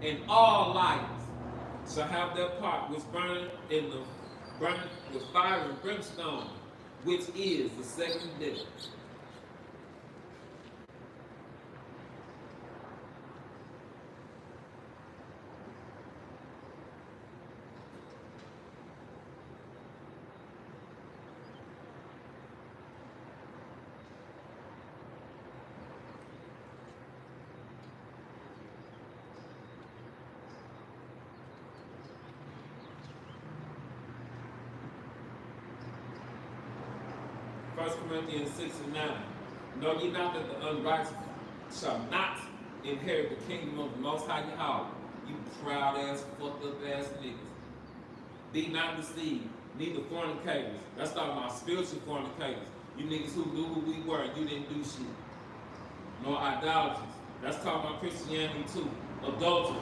and all liars shall have their part which burn with fire and brimstone, which is the second death. First Corinthians 6 and 9. Know ye not that the unrighteous shall not inherit the kingdom of the Most High YAHAWAH? You proud ass, fucked up ass niggas. Be not deceived, neither fornicators. That's talking about spiritual fornicators. You niggas who knew who we were and you didn't do shit. Nor idolaters. That's talking about Christianity too. Adulterers,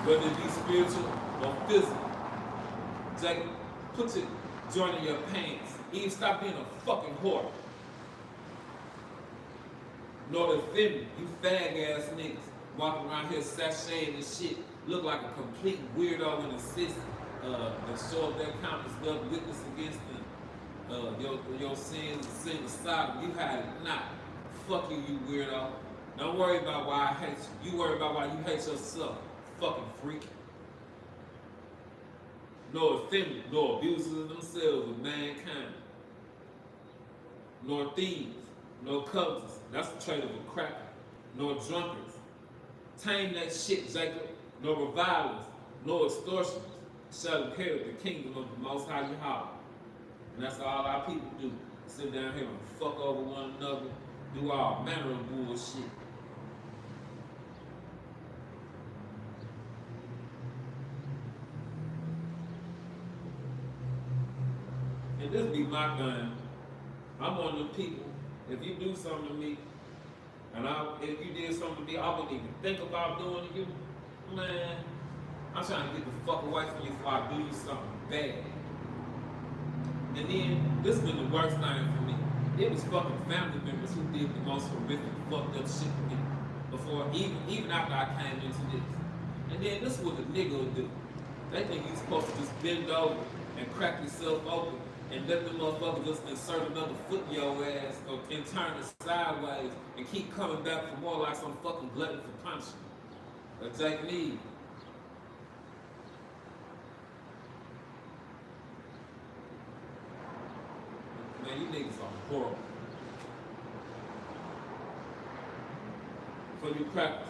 whether it be spiritual or physical. Jacob, put your joint in your pants. Even stop being a fucking whore. Nor the feminine, you fag ass niggas walking around here sashaying and shit, look like a complete weirdo and assist that show up their countenance, they'll witness against them. Your sins and sin aside, you had it not. fuck you, you weirdo. Don't worry about why I hate you. You worry about why you hate yourself, fucking freak. Nor effeminate, nor abusers of themselves with mankind. Nor thieves, nor covetous. That's the trait of a cracker. Nor drunkards. Tame that shit, Jacob. Nor revilers, nor extortioners shall inherit the kingdom of the Most High YAHAWAH. And that's all our people do. Sit down here and fuck over one another, do all manner of bullshit. And this be my gun. I'm one of them people, if you do something to me, and if you did something to me, I wouldn't even think about doing to you, man, I'm trying to get the fuck away from you before I do you something bad. And then, this has been the worst thing for me. It was fucking family members who did the most horrific, fucked up shit to me before, even after I came into this. And then this is what a nigga will do. They think you're supposed to just bend over and crack yourself open and let the motherfucker just insert another foot in your ass and turn it sideways and keep coming back for more like some fucking glutton for punishment. Or take me. Man, you niggas are horrible. For you crackers,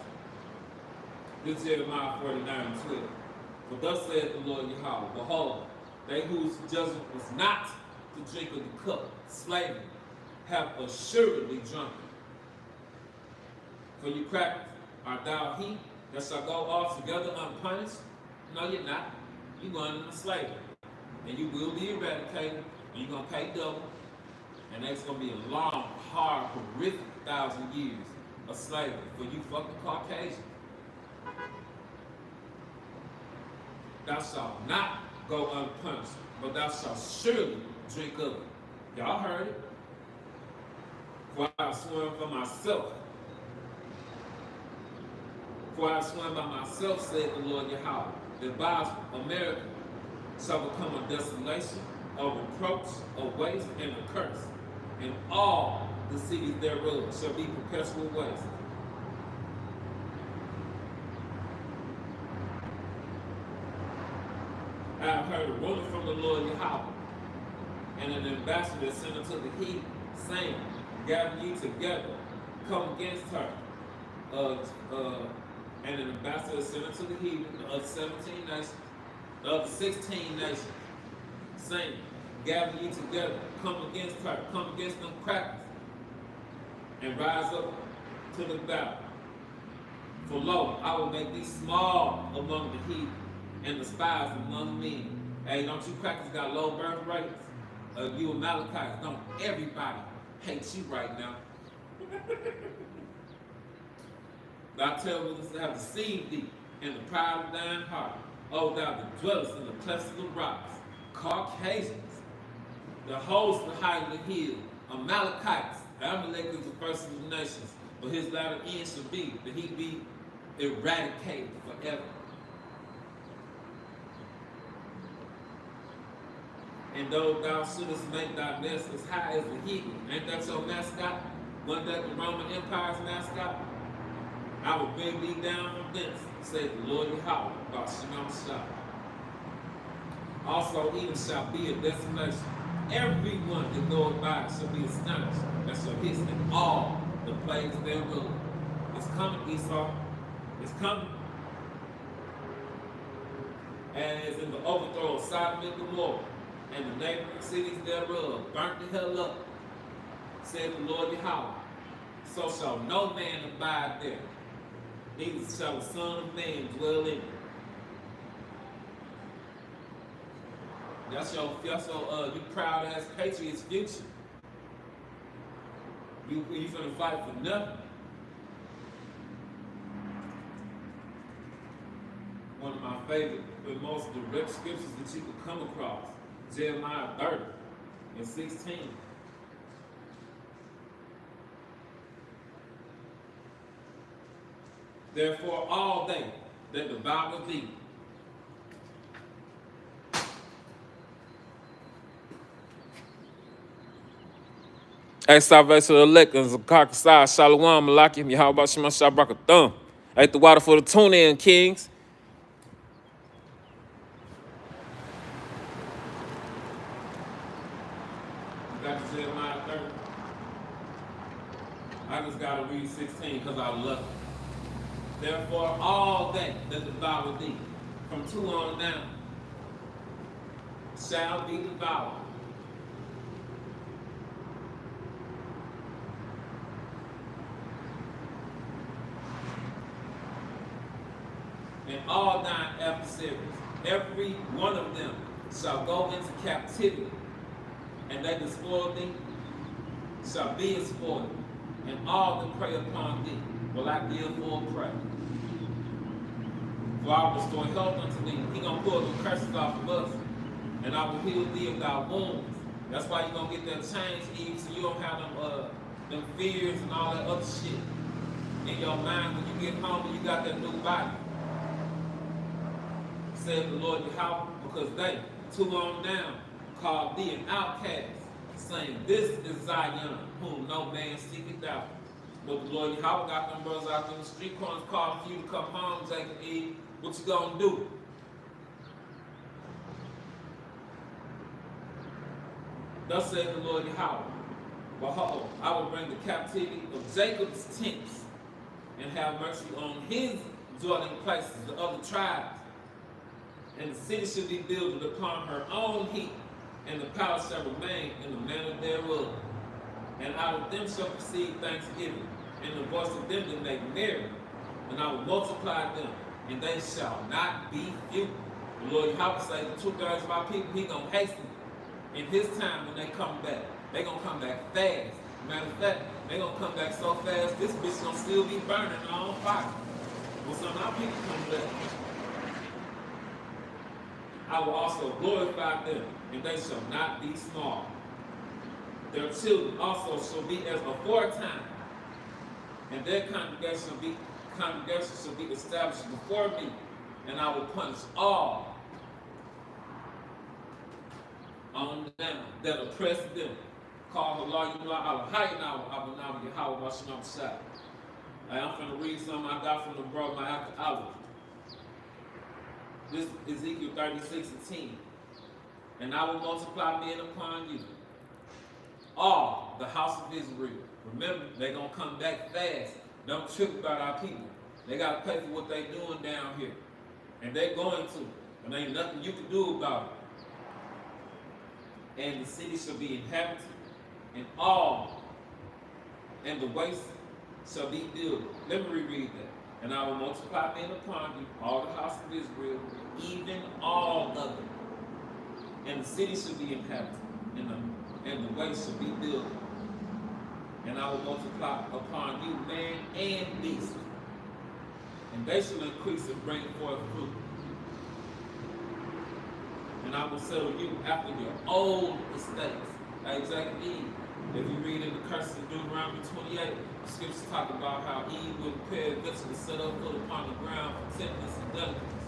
this Jeremiah 49:12. For thus saith the Lord YAHAWAH, behold, they whose judgment was not to drink of the cup, slavery, have assuredly drunken. For you crackers, art thou he that shall go altogether unpunished? No, you're not. You're going into slavery. And you will be eradicated, and you're going to pay double. And that's going to be a long, hard, horrific 1,000 years of slavery for you fucking Caucasians. Thou shalt not go unpunished, but thou shalt surely drink of it. Y'all heard it. For I have sworn for myself. For I have sworn by myself, said the Lord YAHAWAH, that Basra, America, shall become a desolation, a reproach, a waste, and a curse. And all the cities thereof shall be perpetual waste. I have heard a ruler from the Lord YAHAWAH, and an ambassador sent unto the heathen, saying, gather ye together, come against her. And an ambassador sent unto the heathen of 17 nations, of 16 nations, saying, gather ye together, come against her, come against them crackers, and rise up to the battle. For lo, I will make thee small among the heathen, and despised among men. Hey, don't you crackers got low birth rates? You Amalekites, don't everybody hate you right now. Thou tell me to have deceived thee in the pride of thine heart. O thou that dwellest in the clefts of the rocks, Caucasians, the host of the height of the hill, Amalekites. Amalek is the first of the nations, but his latter end shall be that he be eradicated forever. And though thou shouldest make thy nest as high as the eagle, ain't that your mascot? Wasn't that the Roman Empire's mascot? I will bring thee down from thence, said the Lord YAHAWAH, about YAHAWASHI. Also Edom shall be a desolation. Everyone that goeth by shall be astonished, and shall hiss in all the plagues thereof. It's coming, Esau. It's coming. As in the overthrow of Sodom and Gomorrah, and the neighboring cities thereof, burnt the hell up, said the Lord YAHAWAH. So shall no man abide there, neither shall the Son of Man dwell in it. That's your you proud ass patriots' future. You finna fight for nothing. One of my favorite but most direct scriptures that you could come across, Jeremiah 30 and 16. Therefore all they that devour thee Hey, salvation of the elect, Zakakasai, Shalom, Malakim, Yahawashima, Shabrakathum. Hey, the water for the tune in, kings. Got to Jeremiah 30. I just got to read 16 because I love it. Therefore, all that devour thee, from 2 on down, shall be devoured. And all thine adversaries, every one of them shall go into captivity, and they that spoil thee shall be a spoil, and all that prey upon thee will I give for a prey. For I will restore health unto thee. He gonna pull the curses off of us, and I will heal thee of thy wounds. That's why you gonna get that change, Eve, so you don't have them fears and all that other shit in your mind when you get home and you got that new body. Said the Lord Yahawah, because they, 2 on down, called thee an outcast, saying, this is Zion, whom no man seeketh out. But the Lord Yahawah got them brothers out there in the street corners calling for you to come home, Jacob Eve. What you gonna do? Thus said the Lord Yahawah, behold, I will bring the captivity of Jacob's tents, and have mercy on his dwelling places, the other tribes. And the city shall be builded upon her own heap, and the palace shall remain in the manner thereof. And out of them shall proceed thanksgiving, and the voice of them that make merry. And I will multiply them, and they shall not be few. The Lord Yahawah says the 2/3 of our people, he gonna hasten in his time when they come back. They gonna come back fast. Matter of fact, they gonna come back so fast, this bitch gonna still be burning on fire. When some of our people come back, I will also glorify them, and they shall not be small. Their children also shall be as aforetime, and their congregation shall be established before me, and I will punish all on them that oppress them. Call the law, YAHAWASHI. I'm going to read something I got from the brother, my after. This is Ezekiel 36:10. And I will multiply men upon you, all the house of Israel. Remember, they're going to come back fast. Don't trip about our people. They got to pay for what they're doing down here. And they're going to. And there ain't nothing you can do about it. And the city shall be inhabited, and the waste shall be built. Let me reread that. And I will multiply men upon you, all the house of Israel, even all of them. And the city shall be inhabited, and the waste shall be built. And I will multiply upon you man and beast, and they shall increase and bring forth fruit. And I will settle you after your old estates. Exactly. If you read in the curses of Deuteronomy 28, the scriptures talk about how Eve would prepare vegetables set up foot upon the ground for temptness and delicacies.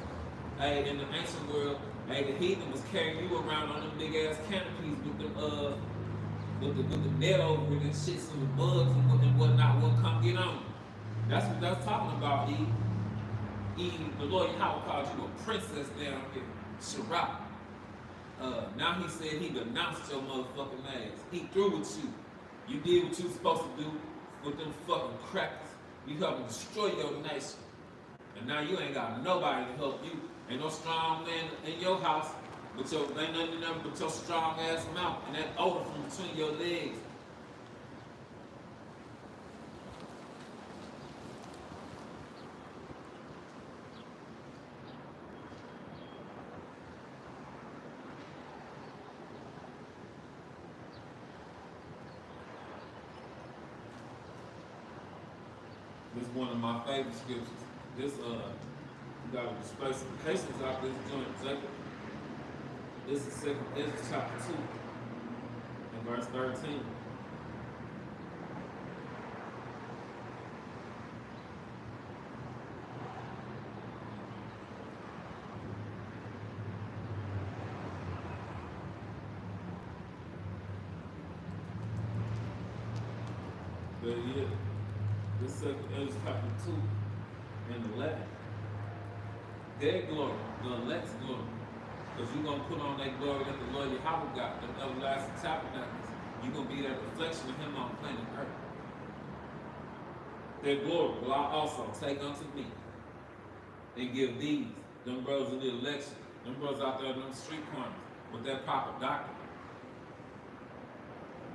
In the ancient world, the heathen was carrying you around on them big ass canopies with the net over it and shit, so the bugs and whatnot will come get on you. That's what that's talking about, Eve. Eve, the Lord Yahawah called you a princess down here, Sharah. Now he said he denounced your motherfucking ass. He through with you. You did what you was supposed to do with them fucking crackers. You helped destroy your nation. And now you ain't got nobody to help you. Ain't no strong man in your house, but ain't nothing in there but your strong ass mouth and that odor from between your legs. This is one of my favorite scriptures. This you gotta display some patience out this joint, Jacob. This is 2 Ezra chapter 2 and verse 13. But yeah, this second Ezra chapter 2 and 11. Their glory, the elect's glory. Because you're going to put on that glory that the Lord Yahawah got, the everlasting tabernacles. You're going to be that reflection of Him on planet Earth. Their glory will I also take unto me and give these, them brothers in the election, them brothers out there in them street corners with that proper doctrine.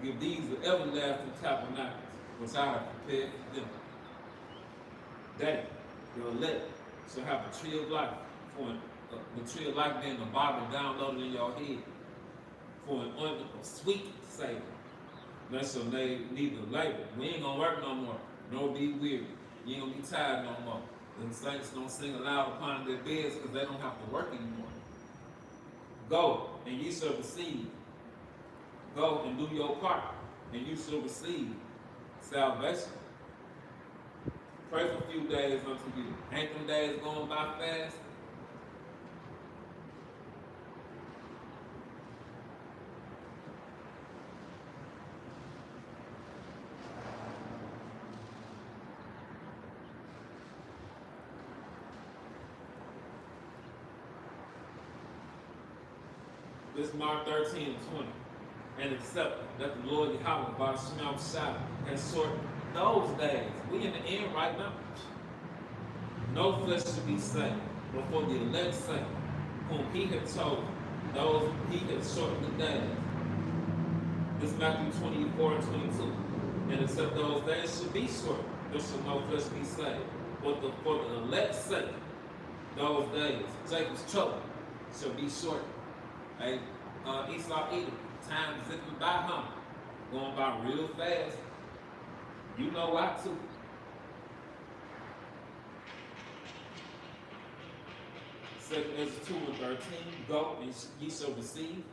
Give these the everlasting tabernacles, which I have prepared for them. They, the elect, shall have the tree of life, for the tree of life being the Bible downloaded in your head, for an ointment of sweet savor. They shall neither labor. We ain't gonna work no more, nor be weary. You ain't gonna be tired no more. The saints don't sing aloud upon their beds because they don't have to work anymore. Go, and ye shall receive. Go and do your part, and you shall receive salvation. Pray for a few days unto you. Ain't them days going by fast? This Mark 13 and 20. And accept that the Lord Yahawah by YAHAWASHI has shortened those days. We in the end right now. No flesh should be saved, but for the elect sake, whom He had chosen, those He had shortened the days. This Matthew 24 and 22. And except those days should be short, there shall no flesh be saved. But for the elect's sake, those days, Jacob's trouble, shall be shortened. Hey, Esau Edom. Time zipping by him, going by real fast. You know why too. Second Ezra 2 and 13. Go and ye shall receive.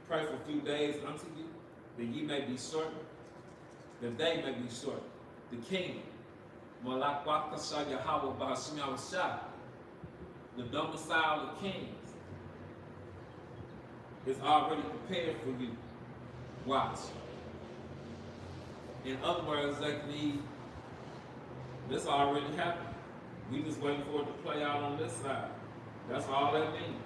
Pray for a few days unto you, that ye may be shortened, that they may be shortened. The kingdom, YAHAWAH by YAHAWASHI, the domicile of kings, is already prepared for you. Watch. In other words, like this already happened. We just waiting for it to play out on this side. That's all that means.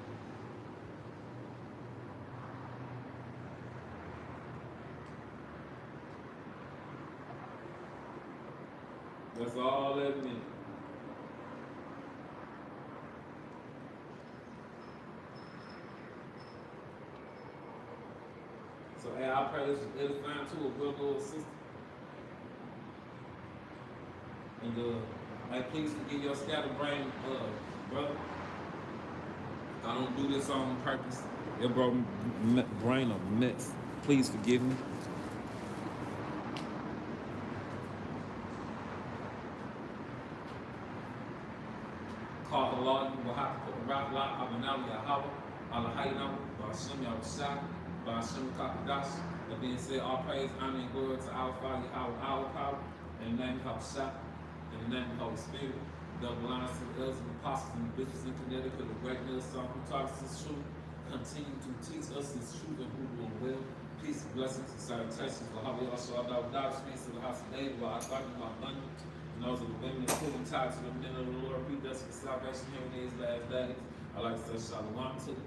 That's all that means. So, hey, I pray this is edifying to a brother or sister. And, hey, please forgive your scatterbrain, brother. I don't do this on purpose. Your brain a mess. Please forgive me. Call the Lord, you will have to put the right lot of an Yahawah, Allahayna, YAHAWASHI. That being said, all praise, honor, and glory to our Father, Yahawah, our power, in the name of Yahawah, in the name of the Holy Spirit, double lines to the elders and apostles and bishops in Connecticut, the great Millstone who taught us this truth, continue to teach us this truth and who will well. Peace, blessings, and salutations for how we also are without space to the house of David, while I thought about London, and those are the women that put tied to the men of the Lord, predestined for salvation here in these last days. I like to say shalom to them.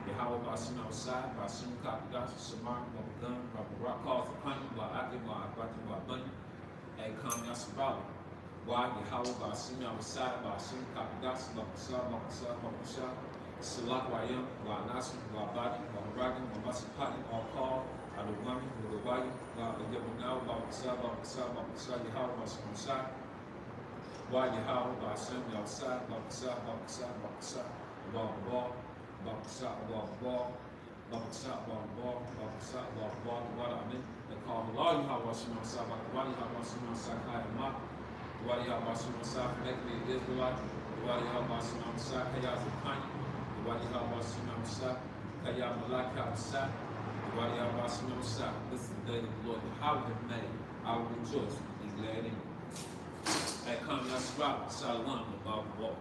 YAHAWAH by YAHAWASHI, by YAHAWAH, Shamar, by Gun, by Rock calls upon you, by Akim, by Abakim, by Bunny, and come Yashabali. Why YAHAWAH by YAHAWASHI, by YAHAWAH, by Shah, Shalak Wayam, by Nasu, by Badi, by Ragging, by Masapati, all called, out of Wami, by the Wayu, by Yabunau, by YAHAWAH by YAHAWASHI. Why YAHAWAH by YAHAWASHI, by YAHAWAH, Bakasha, ball, what I mean. They call the Lord YAHAWASHI, YAHAWASHI, YAHAWASHI, make me an Israelite, YAHAWASHI, Kayazakani, YAHAWASHI, Kayamalakabasha, YAHAWASHI. This is the day that the Lord Yahawah has made. I will rejoice and be glad in it. Hey, come, Yahshua, Shalom, above the wall.